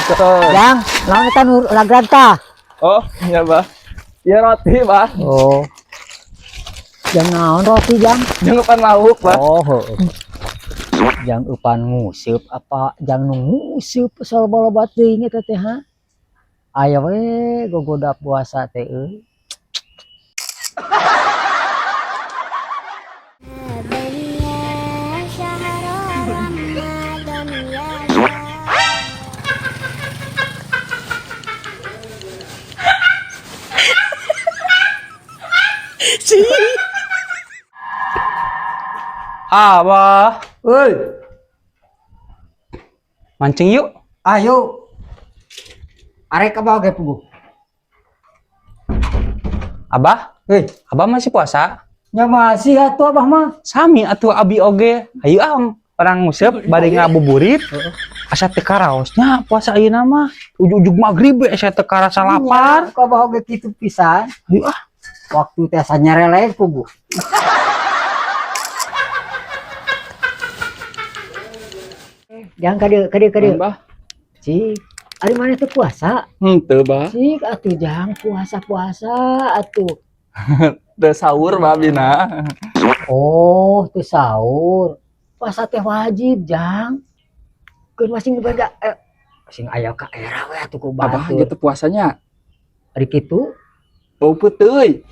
Jang, naon eta nu lagran tah? Oh, iya, Bah. Iya roti, Bah. Oh. Jang naon roti, Jang? Jangan pan lauk, Bah. Oh, heueuh. Jang eupan nguseup apa jang nu nguseup sol bolobat teuing eta teh ha? Aya we gogoda puasa teh euy. Abah, Woi, mancing yuk. ayo. Arek apa ge pugu? Abah, Abah masih puasa? Nya masih atuh Abah mah. Sami atuh abi oge. Ayo orang nguseup bari ngabuburit. Asa teu karaosnya puasa ayeuna mah. Ujug-ujug magrib we asa teu karasa lapar. Kok Abah oge kitu pisan. Ayo Waktu teh sanyareleng pugu. Jang kadieu. Abah. Cik, ari maneh teh puasa? Henteu, Bah. Cik atuh Jang puasa atuh. Teu sahur, Bah, bina. Oh, teu sahur. Puasa teh wajib, Jang. Keun masing beda masing aya ka era we atuh ku Abah batur. gitu puasanya. Ari kitu Bau puteuy.